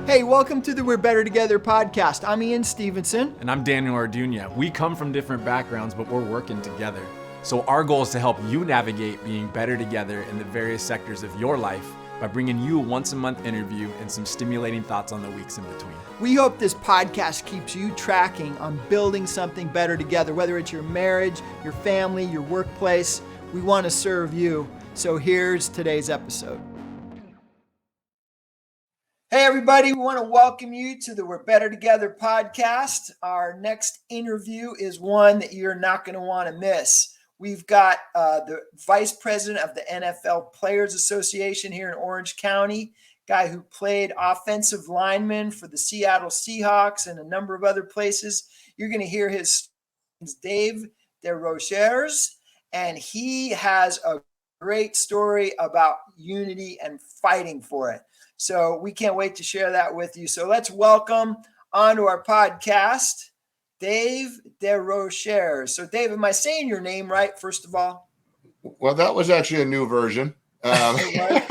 Hey, welcome to the We're Better Together podcast. I'm Ian Stevenson. And I'm Daniel Arduña. We come from different backgrounds, but we're working together. So our goal is to help you navigate being better together in the various sectors of your life by bringing you a once-a-month interview and some stimulating thoughts on the weeks in between. We hope this podcast keeps you tracking on building something better together, whether it's your marriage, your family, your workplace. We want to serve you. So here's today's episode. Hey, everybody, we want to welcome you to the We're Better Together podcast. Our next interview is one that you're not going to want to miss. We've got the vice president of the NFL Players Association here in Orange County, guy who played offensive lineman for the Seattle Seahawks and a number of other places. You're going to hear his Dave DesRochers, and he has a great story about unity and fighting for it. So we can't wait to share that with you. So let's welcome onto our podcast, Dave DesRochers. So Dave, am I saying your name right, first of all? Well, that was actually a new version. I'm trying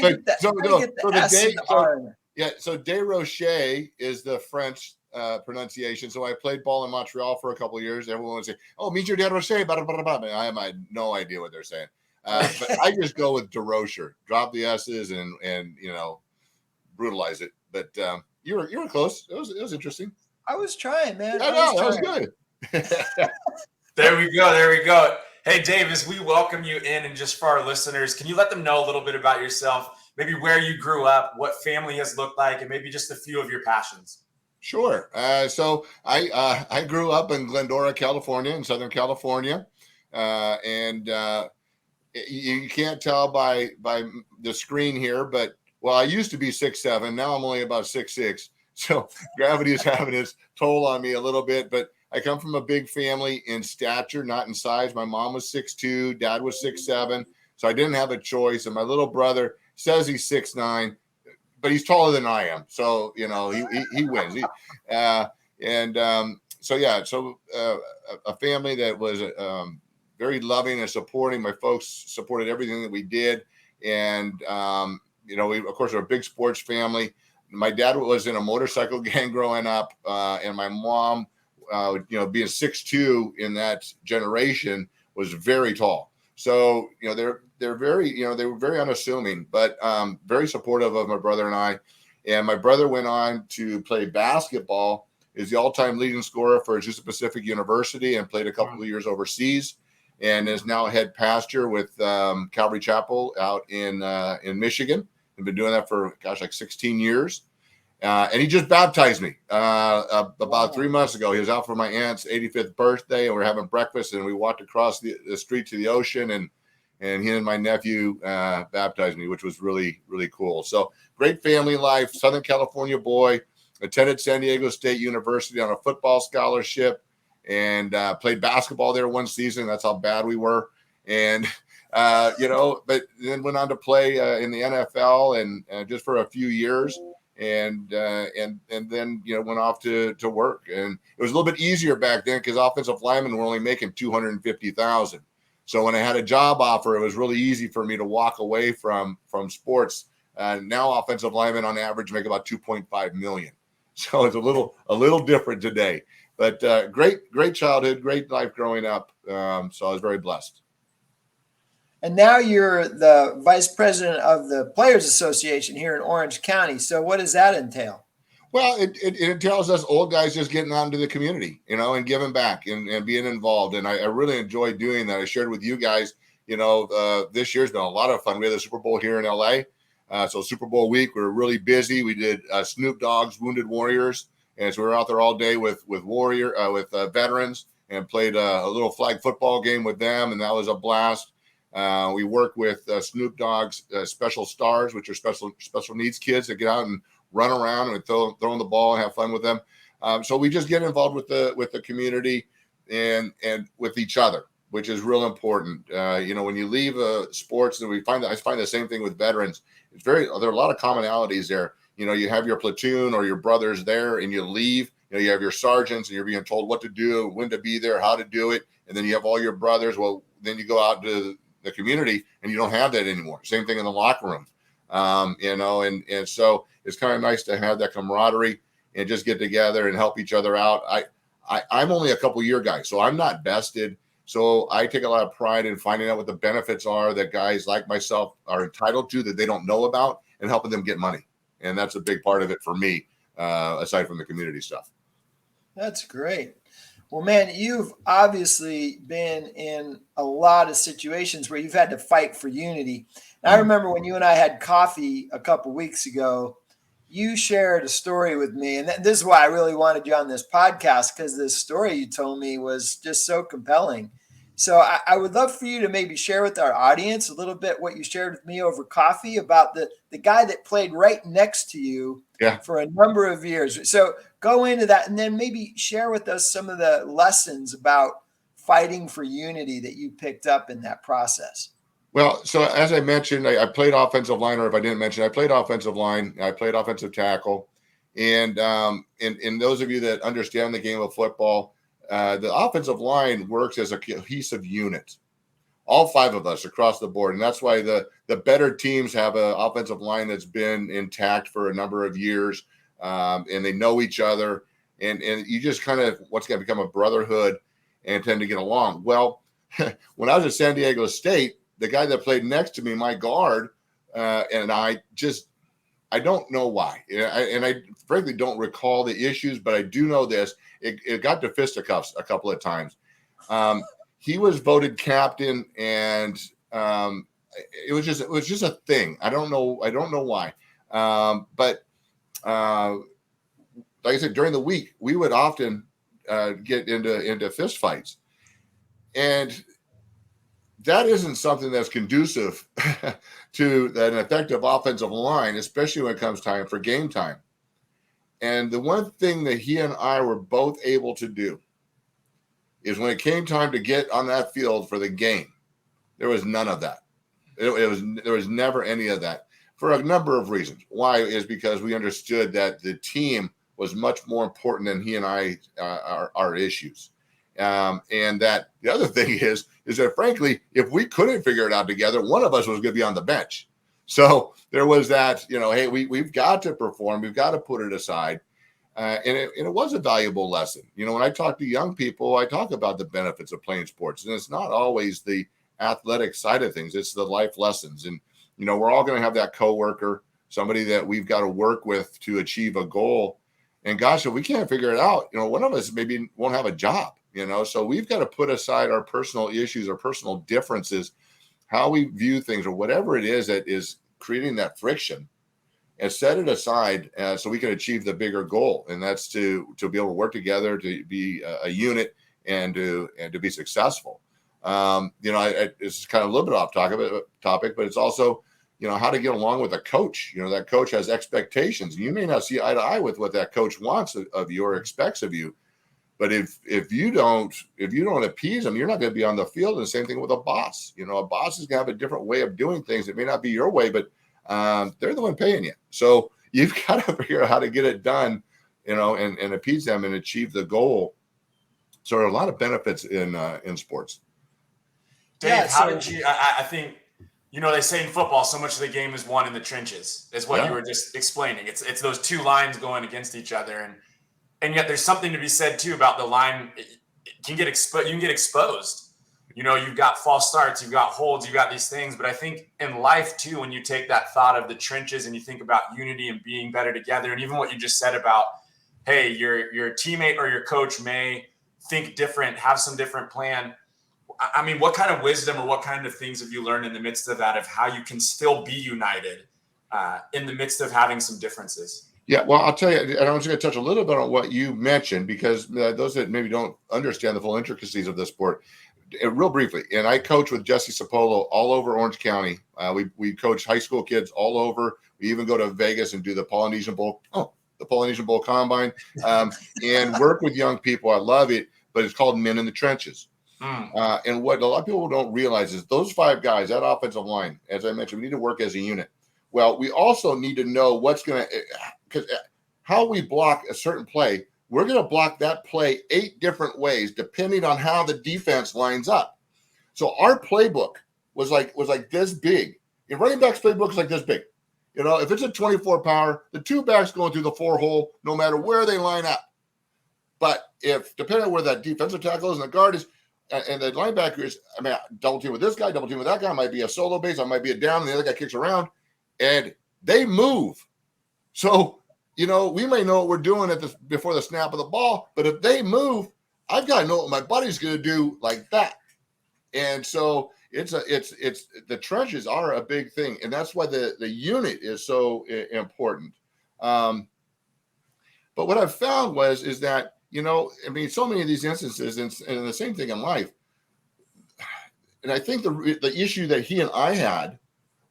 to get the S and the R in there. Yeah, so DesRochers is the French pronunciation. So I played ball in Montreal for a couple of years. Everyone would say, "Oh, meet your DesRochers." Blah, blah, blah, blah. I have no idea what they're saying. But I just go with DesRochers, drop the S's and brutalize it. But you were close. It was interesting. I was trying, man. I know, that was good. There we go. Hey, Dave, as we welcome you in, and just for our listeners, can you let them know a little bit about yourself, maybe where you grew up, what family has looked like, and maybe just a few of your passions? Sure. So I grew up in Glendora, California, in Southern California, and you can't tell by the screen here, but I used to be 6'7". Now I'm only about 6'6". So gravity is having its toll on me a little bit, but I come from a big family in stature, not in size. My mom was 6'2", dad was 6'7", so I didn't have a choice. And my little brother says he's 6'9", but he's taller than I am. So, he wins. So a family that was very loving and supporting. My folks supported everything that we did. And, we, of course, are a big sports family. My dad was in a motorcycle gang growing up. And my mom, being 6'2" in that generation was very tall. So, they're very, they were very unassuming, but very supportive of my brother and I. And my brother went on to play basketball, is the all-time leading scorer for Azusa Pacific University, and played a couple of years overseas, and is now head pastor with Calvary Chapel out in Michigan. I've been doing that for, like 16 years. And he just baptized me about 3 months ago. He was out for my aunt's 85th birthday, and we were having breakfast, and we walked across the street to the ocean, and he and my nephew baptized me, which was really, really cool. So great family life, Southern California boy, attended San Diego State University on a football scholarship, and played basketball there one season. That's how bad we were. And, but then went on to play in the NFL and just for a few years. And then, went off to work. And it was a little bit easier back then because offensive linemen were only making $250,000. So when I had a job offer, it was really easy for me to walk away from sports. Now offensive linemen on average make about $2.5 million. So it's a little different today. But great childhood, great life growing up. So I was very blessed. And now you're the vice president of the Players Association here in Orange County. So what does that entail? Well, it entails us old guys just getting out into the community, and giving back and being involved. And I really enjoy doing that. I shared with you guys, this year's been a lot of fun. We had the Super Bowl here in LA. So Super Bowl week, we were really busy. We did Snoop Dogg's Wounded Warriors. And so we were out there all day with veterans, and played a little flag football game with them. And that was a blast. We work with Snoop Dogg's Special Stars, which are special needs kids that get out and run around and throwing the ball and have fun with them. So we just get involved with the community and with each other, which is real important. When you leave sports, and I find the same thing with veterans. There are a lot of commonalities there. You have your platoon or your brothers there, and you leave. You have your sergeants, and you're being told what to do, when to be there, how to do it, and then you have all your brothers. Well, then you go out to the community, and you don't have that anymore. Same thing in the locker room. and so it's kind of nice to have that camaraderie and just get together and help each other out. I'm only a couple year guy, so I'm not vested. So I take a lot of pride in finding out what the benefits are that guys like myself are entitled to that they don't know about, and helping them get money. And that's a big part of it for me, aside from the community stuff. That's great. Well, man, you've obviously been in a lot of situations where you've had to fight for unity. And I remember when you and I had coffee a couple weeks ago, you shared a story with me. And this is why I really wanted you on this podcast, because this story you told me was just so compelling. So I would love for you to maybe share with our audience a little bit what you shared with me over coffee about the guy that played right next to you for a number of years. So go into that, and then maybe share with us some of the lessons about fighting for unity that you picked up in that process. Well, so as I mentioned, I played offensive line, or if I didn't mention, I played offensive line. I played offensive tackle. And those of you that understand the game of football, the offensive line works as a cohesive unit. All five of us across the board. And that's why the better teams have an offensive line that's been intact for a number of years. And they know each other. And you just kind of, what's going to become a brotherhood and tend to get along. Well, when I was at San Diego State, the guy that played next to me, my guard, and I don't know why. And I frankly don't recall the issues, but I do know this. It got to fisticuffs a couple of times. He was voted captain, and it was just a thing. I don't know why. But like I said, during the week, we would often get into fist fights. And that isn't something that's conducive to an effective offensive line, especially when it comes time for game time. And the one thing that he and I were both able to do is when it came time to get on that field for the game, there was none of that. There was never any of that for a number of reasons. Why is because we understood that the team was much more important than he and I our issues. And that the other thing is that frankly, if we couldn't figure it out together, one of us was going to be on the bench. So there was that, hey, we've got to perform. We've got to put it aside. And it was a valuable lesson. When I talk to young people, I talk about the benefits of playing sports, and it's not always the athletic side of things. It's the life lessons. And, we're all going to have that coworker, somebody that we've got to work with to achieve a goal. And gosh, if we can't figure it out, one of us maybe won't have a job. So we've got to put aside our personal issues or personal differences, how we view things or whatever it is that is creating that friction, and set it aside so we can achieve the bigger goal. And that's to be able to work together, to be a unit, and to be successful. It's kind of a little bit off topic, but it's also, how to get along with a coach. That coach has expectations. You may not see eye to eye with what that coach wants of you or expects of you. But if you don't appease them, you're not going to be on the field. And the same thing with a boss. A boss is going to have a different way of doing things. It may not be your way, but they're the one paying you. So you've got to figure out how to get it done, and appease them and achieve the goal. So there are a lot of benefits in sports. Dave, how did you? I think they say in football, so much of the game is won in the trenches. Is what you were just explaining. It's those two lines going against each other, and yet there's something to be said too about the line. It can get exposed. You can get exposed. You've got false starts, you've got holds, you've got these things. But I think in life too, when you take that thought of the trenches and you think about unity and being better together, and even what you just said about, hey, your teammate or your coach may think different, have some different plan. I mean, what kind of wisdom or what kind of things have you learned in the midst of that, of how you can still be united in the midst of having some differences? Yeah, well, I'll tell you, and I'm just going to touch a little bit on what you mentioned, because those that maybe don't understand the full intricacies of the sport, real briefly. And I coach with Jesse Sapolo all over Orange County. We coach high school kids all over. We even go to Vegas and do the Polynesian Bowl Combine, and work with young people. I love it, but it's called Men in the Trenches. And what a lot of people don't realize is those five guys, that offensive line, as I mentioned, we need to work as a unit. Well, we also need to know what's going to, because how we block a certain play, we're going to block that play 8 different ways, depending on how the defense lines up. So our playbook was like this big. Your running back's playbook is like this big. You know, if it's a 24 power, the two backs going through the 4-hole, no matter where they line up. But if, depending on where that defensive tackle is and the guard is, and the linebacker is, I mean, double team with this guy, double team with that guy, might be a solo base, I might be a down, and the other guy kicks around, and they move. So, you know, we may know what we're doing before the snap of the ball, but if they move, I've got to know what my buddy's going to do like that. And so it's the trenches are a big thing, and that's why the unit is so important. But what I've found is that, you know, I mean, so many of these instances, and the same thing in life. And I think the issue that he and I had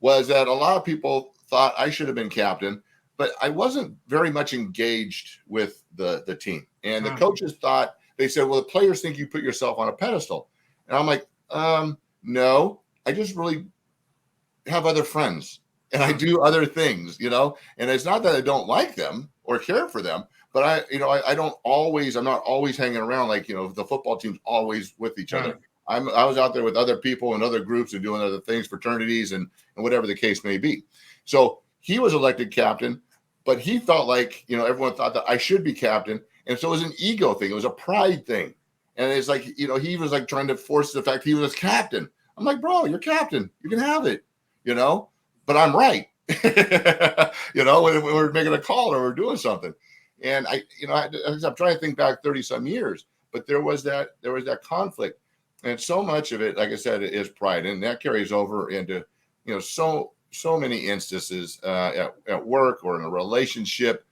was that a lot of people thought I should have been captain, but I wasn't very much engaged with the team. And the coaches thought, they said, well, the players think you put yourself on a pedestal. And I'm like, no, I just really have other friends and I do other things, you know, and it's not that I don't like them or care for them, but I'm not always hanging around like, you know, the football team's always with each other. I was out there with other people and other groups and doing other things, fraternities and whatever the case may be. So he was elected captain, but he felt like, you know, everyone thought that I should be captain. And so it was an ego thing. It was a pride thing. And it's like, you know, he was like trying to force the fact he was captain. I'm like, bro, you're captain. You can have it, you know, but I'm right. You know, when we're making a call or we're doing something. And I'm trying to think back 30 some years, but there was that conflict. And so much of it, like I said, is pride. And that carries over into, you know, so many instances at work or in a relationship.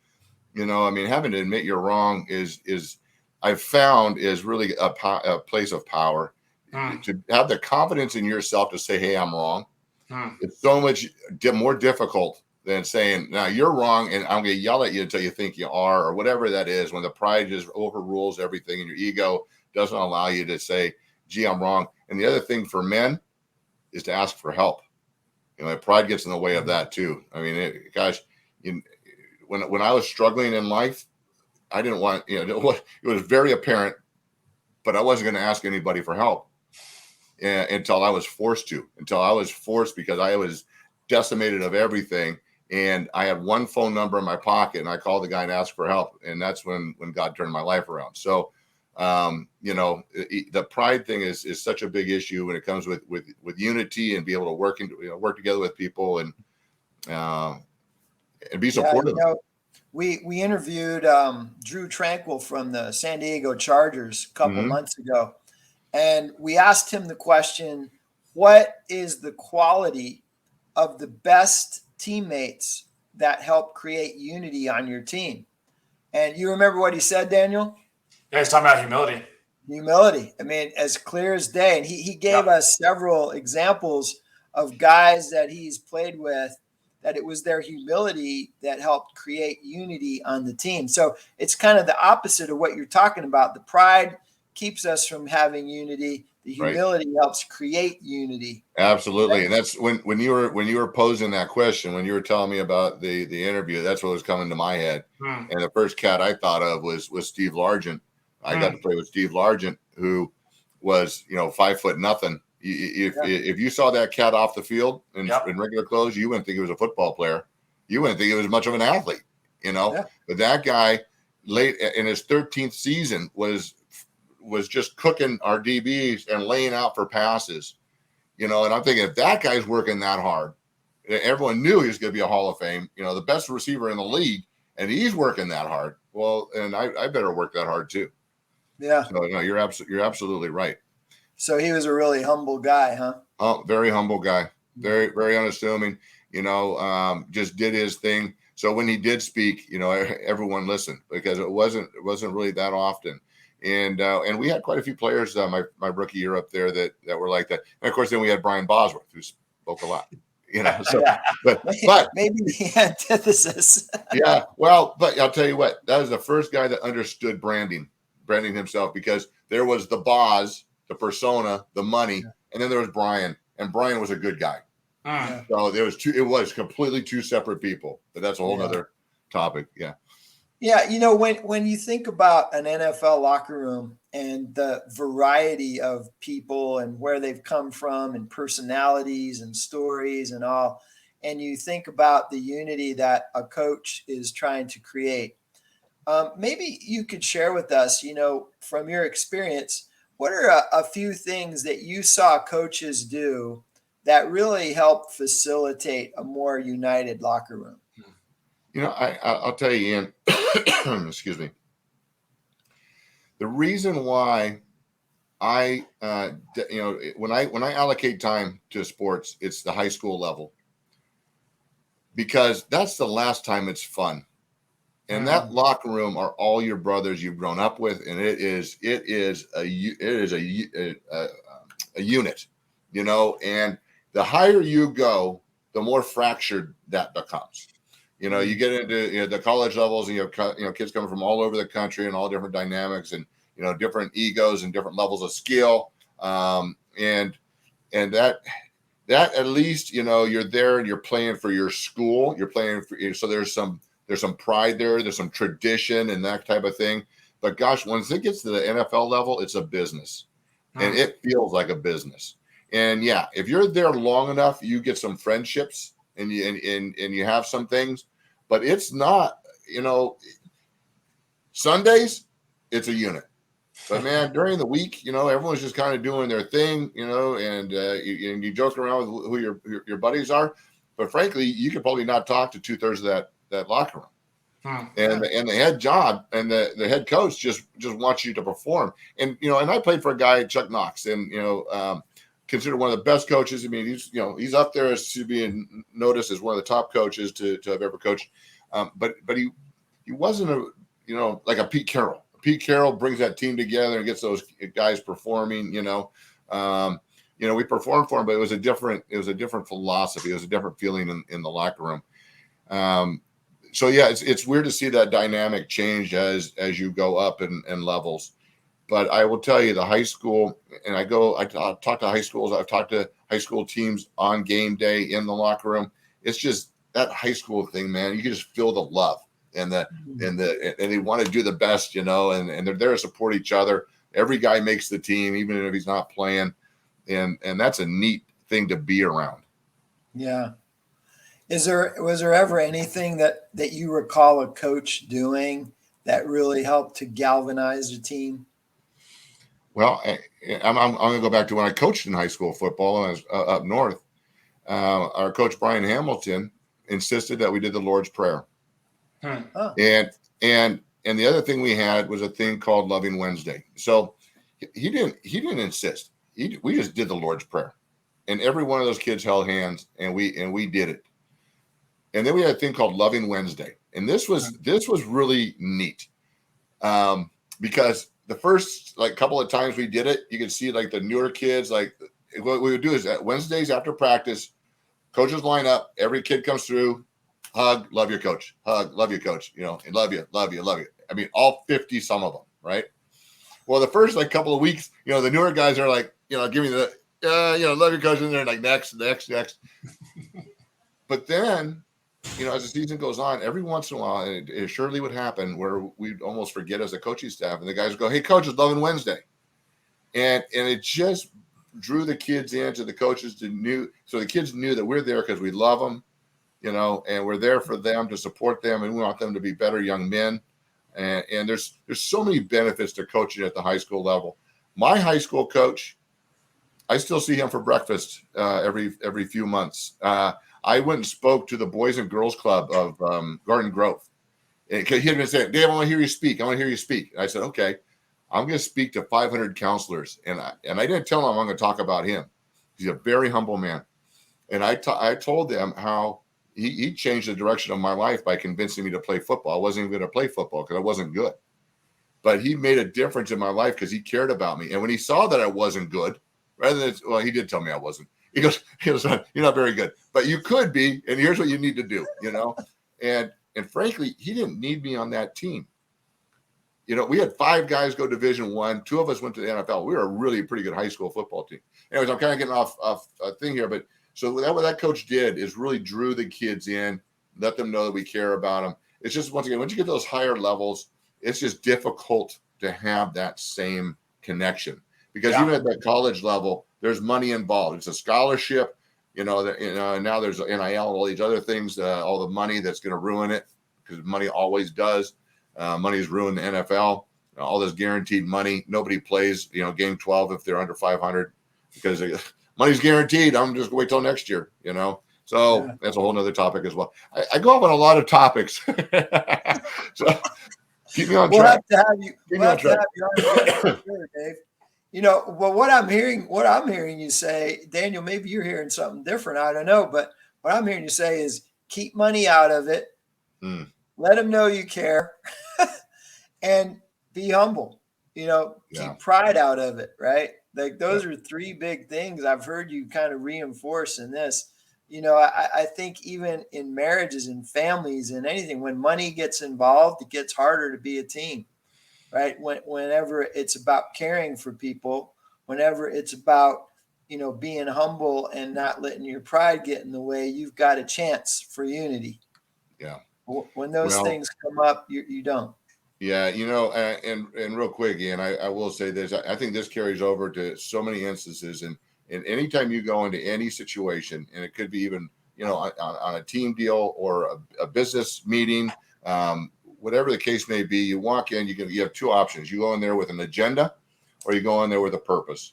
You know, I mean, having to admit you're wrong is I've found is really a place of power. To have the confidence in yourself to say, hey, I'm wrong. It's so much more difficult than saying, now you're wrong and I'm going to yell at you until you think you are, or whatever that is, when the pride just overrules everything and your ego doesn't allow you to say, gee, I'm wrong. And the other thing for men is to ask for help. You know, pride gets in the way of that too. I mean, when I was struggling in life, I didn't want, you know, it was very apparent, but I wasn't going to ask anybody for help until I was forced because I was decimated of everything. And I had one phone number in my pocket and I called the guy and asked for help. And that's when God turned my life around. So, you know, the pride thing is such a big issue when it comes with unity and be able to work together with people and be supportive. Yeah, you know, we interviewed Drew Tranquil from the San Diego Chargers a couple months ago, and we asked him the question, what is the quality of the best teammates that help create unity on your team? And you remember what he said, Daniel? Yeah, he's talking about humility. Humility. I mean, as clear as day. And he gave us several examples of guys that he's played with, that it was their humility that helped create unity on the team. So it's kind of the opposite of what you're talking about. The pride keeps us from having unity. The humility helps create unity. Absolutely. And that's when you were posing that question, when you were telling me about the interview, that's what was coming to my head. And the first cat I thought of was Steve Largent. I got to play with Steve Largent, who was, you know, 5 foot nothing. If you saw that cat off the field in regular clothes, you wouldn't think he was a football player. You wouldn't think he was much of an athlete, you know. But that guy, late in his 13th season, was just cooking our DBs and laying out for passes, you know. And I'm thinking, if that guy's working that hard, everyone knew he was going to be a Hall of Fame, you know, the best receiver in the league, and he's working that hard. Well, and I better work that hard too. Yeah. So no, you're absolutely right. So he was a really humble guy, huh? Oh, very humble guy. Very, very unassuming, you know, just did his thing. So when he did speak, you know, everyone listened, because it wasn't really that often. And we had quite a few players my rookie year up there that were like that. And of course, then we had Brian Bosworth, who spoke a lot, you know. So, but maybe the antithesis. Yeah, well, but I'll tell you what, that was the first guy that understood branding himself, because there was the Boz, the persona, the money, and then there was Brian, and Brian was a good guy. So it was completely two separate people, but that's a whole other topic. Yeah. Yeah, you know, when you think about an NFL locker room and the variety of people and where they've come from and personalities and stories and all, and you think about the unity that a coach is trying to create. Maybe you could share with us, from your experience, what are a few things that you saw coaches do that really help facilitate a more united locker room? I'll tell you, Ian, excuse me. The reason why when I allocate time to sports, it's the high school level, because that's the last time it's fun. And that locker room are all your brothers you've grown up with, and it is a unit, And the higher you go, the more fractured that becomes. You get into the college levels, and you have kids coming from all over the country and all different dynamics, and different egos and different levels of skill, and that at least you're there and you're playing for your school, you're playing for, so there's some pride there's some tradition and that type of thing. But gosh, once it gets to the NFL level, it's a business, and it feels like a business. And yeah, if you're there long enough, you get some friendships and you have some things, but it's not, Sundays, it's a unit. But man, during the week, everyone's just kind of doing their thing, and you joke around with who your buddies are. But frankly, you could probably not talk to 2/3 of that locker room. And the head job and the head coach just wants you to perform. And and I played for a guy, Chuck Knox, and considered one of the best coaches. I mean, he's up there as to being noticed as one of the top coaches to have ever coached. But he wasn't like a Pete Carroll. Pete Carroll brings that team together and gets those guys performing. We performed for him, but it was a different philosophy. It was a different feeling in the locker room. So yeah, it's weird to see that dynamic change as you go up in levels. But I will tell you, the high school, and I talk to high schools. I've talked to high school teams on game day in the locker room. It's just that high school thing, man. You can just feel the love. And they want to do the best, and they're there to support each other. Every guy makes the team, even if he's not playing, and that's a neat thing to be around. Yeah. Was there ever anything that you recall a coach doing that really helped to galvanize the team? Well, I'm going to go back to when I coached in high school football, and I was up north. Our coach Brian Hamilton insisted that we did the Lord's Prayer. And the other thing we had was a thing called Loving Wednesday. So he didn't insist. We just did the Lord's Prayer, and every one of those kids held hands, and we did it. And then we had a thing called Loving Wednesday, and this was really neat, because the first couple of times we did it, you could see the newer kids. What we would do is at Wednesdays after practice, coaches line up, every kid comes through. Hug, love your coach. Hug, love your coach. And love you. I mean, all 50, some of them, right? Well, the first couple of weeks, the newer guys are give me the, love your coach, and they're next. But then, as the season goes on, every once in a while, and it surely would happen where we'd almost forget as a coaching staff, and the guys would go, "Hey, coach, it's Loving Wednesday," and it just drew the kids into the coaches so the kids knew that we're there because we love them. And we're there for them to support them, and we want them to be better young men. And there's so many benefits to coaching at the high school level. My high school coach, I still see him for breakfast every few months. I went and spoke to the Boys and Girls Club of Garden Grove. And he had been saying, "Dave, I want to hear you speak. I want to hear you speak." And I said, "Okay, I'm going to speak to 500 counselors." And I didn't tell them I'm going to talk about him. He's a very humble man. And I told them how he changed the direction of my life by convincing me to play football. I wasn't even going to play football because I wasn't good. But he made a difference in my life because he cared about me. And when he saw that I wasn't good, he did tell me I wasn't. He goes, "You're not very good, but you could be, and here's what you need to do," And frankly, he didn't need me on that team. We had 5 guys go Division I. 2 of us went to the NFL. We were a really pretty good high school football team. Anyways, I'm kind of getting off a thing here, but so what that coach did is really drew the kids in, let them know that we care about them. It's just, once again, once you get those higher levels, it's just difficult to have that same connection, because even at that college level, there's money involved. It's a scholarship. And now there's NIL, all these other things, all the money that's going to ruin it, because money always does. Money's ruined the NFL. All this guaranteed money. Nobody plays, game 12 if they're under 500 because money's guaranteed. I'm just going to wait till next year, So that's a whole nother topic as well. I go off on a lot of topics. So keep me on track. We'll have to have you on sure, Dave. Well, what I'm hearing you say, Daniel, maybe you're hearing something different. I don't know, but what I'm hearing you say is keep money out of it. Let them know you care, and be humble. Keep pride out of it, right? Like those are three big things I've heard you kind of reinforce in this. I think even in marriages and families and anything, when money gets involved, it gets harder to be a team, right? Whenever it's about caring for people, whenever it's about, being humble and not letting your pride get in the way, you've got a chance for unity. Yeah. When those things come up, you don't. Yeah. And real quick, Ian, I will say this. I think this carries over to so many instances. And anytime you go into any situation, and it could be even, on a team deal or a business meeting, whatever the case may be, you walk in, you have two options. You go in there with an agenda, or you go in there with a purpose.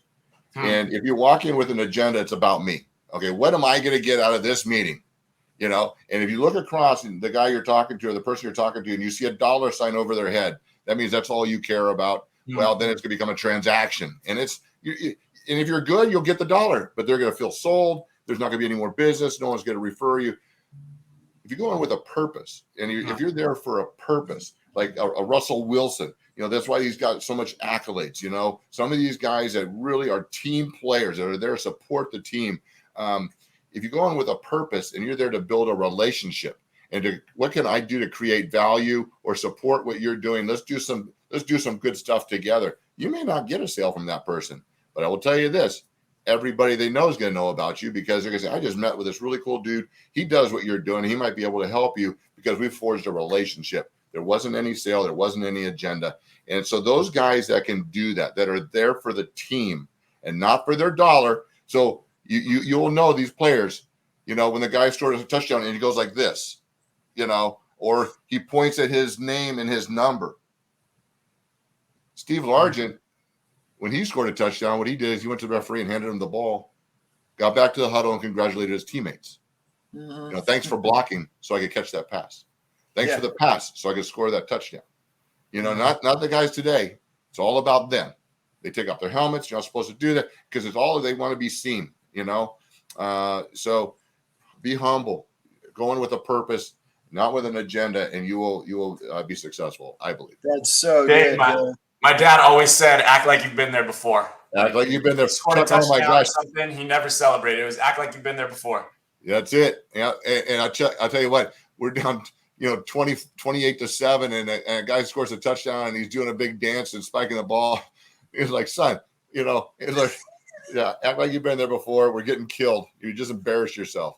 And if you walk in with an agenda, it's about me. Okay, what am I going to get out of this meeting? And if you look across and the guy you're talking to or the person you're talking to, and you see a dollar sign over their head, that means that's all you care about. Well, then it's going to become a transaction. And and if you're good, you'll get the dollar, but they're going to feel sold. There's not going to be any more business. No one's going to refer you. If you go in with a purpose, and if you're there for a purpose, like a Russell Wilson, that's why he's got so much accolades. Some of these guys that really are team players that are there to support the team. If you go in with a purpose and you're there to build a relationship and what can I do to create value or support what you're doing? Let's do some good stuff together. You may not get a sale from that person, but I will tell you this. Everybody they know is going to know about you because they're going to say, I just met with this really cool dude. He does what you're doing. He might be able to help you because we forged a relationship. There wasn't any sale. There wasn't any agenda. And so those guys that can do that are there for the team and not for their dollar. So you'll know these players, when the guy scores a touchdown and he goes like this, or he points at his name and his number. Steve Largent, when he scored a touchdown, what he did is he went to the referee and handed him the ball, got back to the huddle and congratulated his teammates. Thanks for blocking so I could catch that pass. Thanks for the pass so I could score that touchdown. Not the guys today. It's all about them. They take off their helmets. You're not supposed to do that because it's all they want to be seen, So be humble, go in with a purpose, not with an agenda, and you will be successful, I believe. That's so Dave, good. My dad always said, act like you've been there before. Act like you've been there. Scored a touchdown or something, he never celebrated. It was act like you've been there before. That's it. Yeah, and I'll tell you what, we're down 28-7, and a guy scores a touchdown and he's doing a big dance and spiking the ball. It's like, son, it's like, yeah, act like you've been there before. We're getting killed. You just embarrass yourself.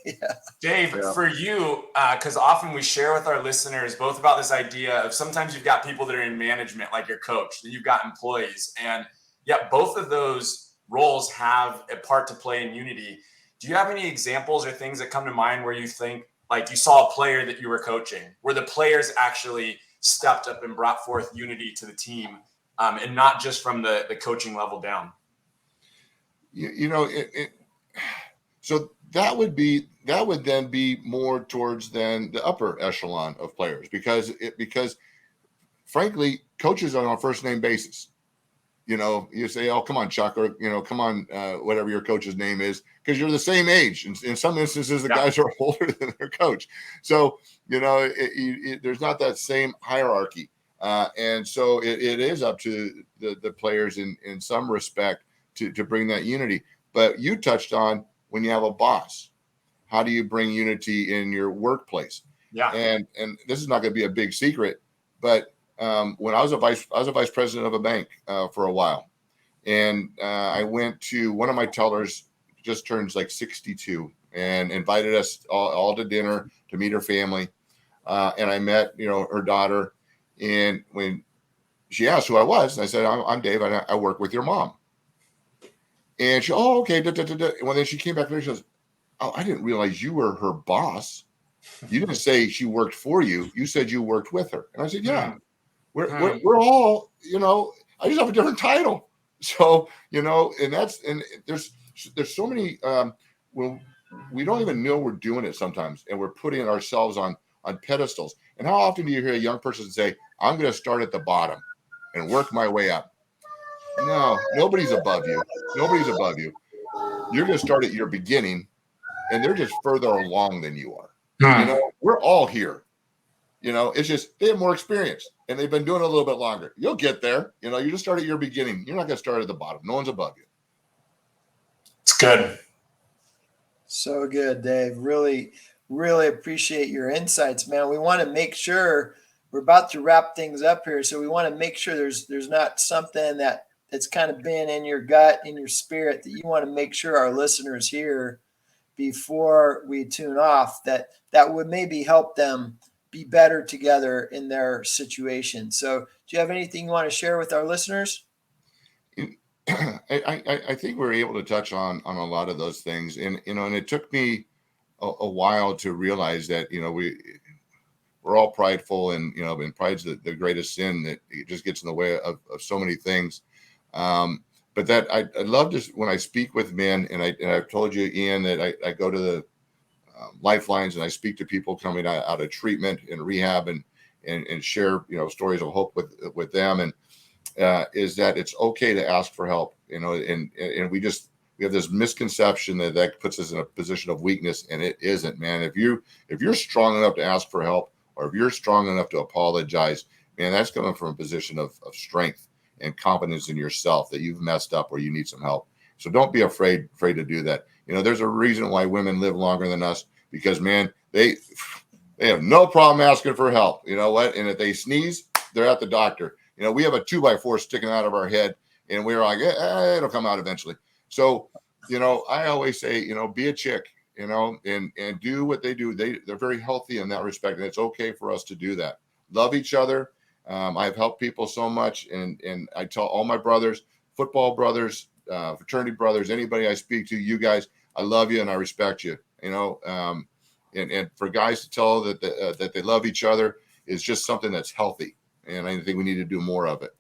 Yeah. Dave, for you, because often we share with our listeners both about this idea of sometimes you've got people that are in management, like your coach, and you've got employees. And yet both of those roles have a part to play in unity. Do you have any examples or things that come to mind where you think, like you saw a player that you were coaching, where the players actually stepped up and brought forth unity to the team, and not just from the coaching level down? So that would then be more towards then the upper echelon of players because frankly, coaches are on a first name basis. You say, oh, come on, Chuck, or, come on, whatever your coach's name is, because you're the same age. In some instances, the guys are older than their coach. So, there's not that same hierarchy. And so it is up to the players in some respect to bring that unity. But you touched on when you have a boss, how do you bring unity in your workplace? Yeah. And this is not going to be a big secret, but when I was a vice president of a bank for a while, and I went to one of my tellers, just turned like 62, and invited us all to dinner to meet her family. And I met, her daughter. And when she asked who I was, I said, I'm Dave. I work with your mom. And she, oh, okay. Da, da, da, da. And when then she came back later, she goes, oh, I didn't realize you were her boss. You didn't say she worked for you. You said you worked with her. And I said, yeah, we're all, I just have a different title. So, and there's so many, well, we don't even know we're doing it sometimes. And we're putting ourselves on pedestals. And how often do you hear a young person say, I'm going to start at the bottom and work my way up? No, nobody's above you. Nobody's above you. You're going to start at your beginning, and they're just further along than you are. We're all here. It's just they have more experience and they've been doing it a little bit longer. You'll get there. You just start at your beginning. You're not going to start at the bottom. No one's above you. It's good. So good, Dave. Really, really appreciate your insights, man. We want to make sure we're about to wrap things up here. So we want to make sure there's not something that's kind of been in your gut, in your spirit, that you want to make sure our listeners hear before we tune off, that would maybe help them be better together in their situation. So do you have anything you want to share with our listeners? I think we're able to touch on a lot of those things. And, and it took me a while to realize that, we're all prideful, and, and pride's the greatest sin that it just gets in the way of so many things. But that I love to, when I speak with men, and I've told you, Ian, that I go to the lifelines and I speak to people coming out of treatment and rehab and share, stories of hope with them. And is that it's okay to ask for help, and we have this misconception that puts us in a position of weakness, and it isn't, man. If you're strong enough to ask for help, or if you're strong enough to apologize, man, that's coming from a position of strength and confidence in yourself that you've messed up or you need some help. So don't be afraid to do that. There's a reason why women live longer than us, because, man, they have no problem asking for help. You know what? And if they sneeze, they're at the doctor. We have a 2x4 sticking out of our head, and we're like, it'll come out eventually. So, I always say, be a chick, and do what they do. They're very healthy in that respect, and it's okay for us to do that. Love each other. I've helped people so much, and I tell all my brothers, football brothers, fraternity brothers, anybody I speak to, you guys, I love you and I respect you. And for guys to tell that they love each other is just something that's healthy, and I think we need to do more of it.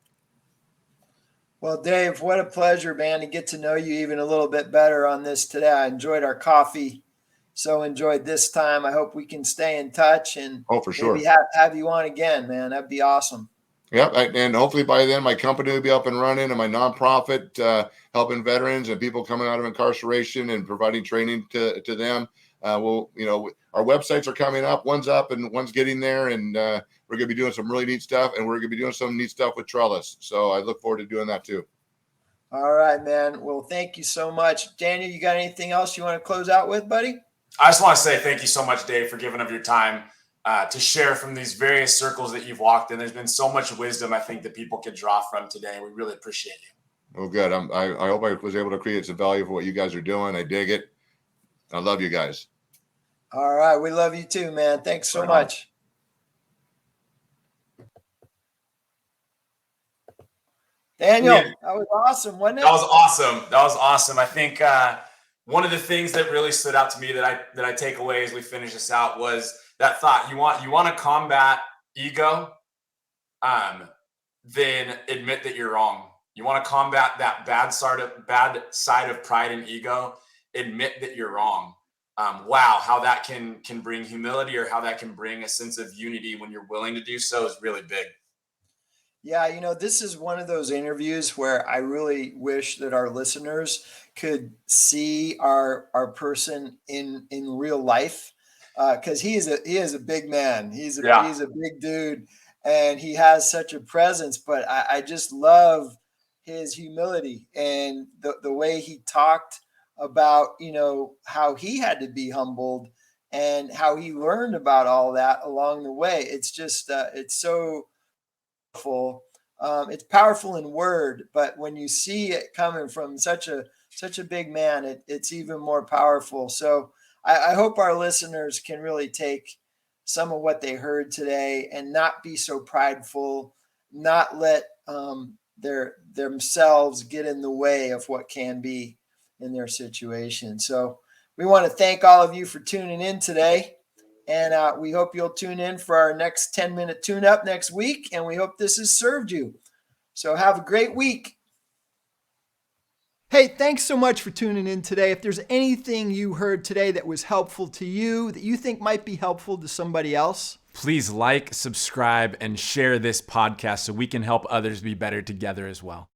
Well, Dave, what a pleasure, man, to get to know you even a little bit better on this today. I enjoyed our coffee. So enjoyed this time. I hope we can stay in touch and for sure, maybe have you on again, man. That'd be awesome. Yep. And hopefully by then my company will be up and running, and my nonprofit helping veterans and people coming out of incarceration and providing training to them. Our websites are coming up. One's up and one's getting there, and we're going to be doing some really neat stuff, and we're going to be doing some neat stuff with Trellis. So I look forward to doing that too. All right, man. Well, thank you so much. Daniel, you got anything else you want to close out with, buddy? I just want to say thank you so much, Dave, for giving up your time to share from these various circles that you've walked in. There's been so much wisdom, I think, that people could draw from today. We really appreciate you. Well, good. I hope I was able to create some value for what you guys are doing. I dig it. I love you guys. All right. We love you too, man. Thanks so much. Daniel, that was awesome, wasn't it? That was awesome. I think one of the things that really stood out to me that I take away as we finish this out was that thought. You want to combat ego, then admit that you're wrong. You want to combat that bad side of pride and ego, admit that you're wrong. Wow, how that can bring humility, or how that can bring a sense of unity when you're willing to do so, is really big. Yeah, this is one of those interviews where I really wish that our listeners could see our person in real life, because he is a big man. He's a big dude, and he has such a presence. But I just love his humility and the way he talked about how he had to be humbled and how he learned about all that along the way. It's just it's so powerful. It's powerful in word, but when you see it coming from such a big man, it's even more powerful. So I hope our listeners can really take some of what they heard today and not be so prideful, not let themselves get in the way of what can be. in their situation. So we want to thank all of you for tuning in today. And we hope you'll tune in for our next 10-minute tune-up next week. And we hope this has served you. So have a great week. Hey, thanks so much for tuning in today. If there's anything you heard today that was helpful to you, that you think might be helpful to somebody else, please like, subscribe, and share this podcast so we can help others be better together as well.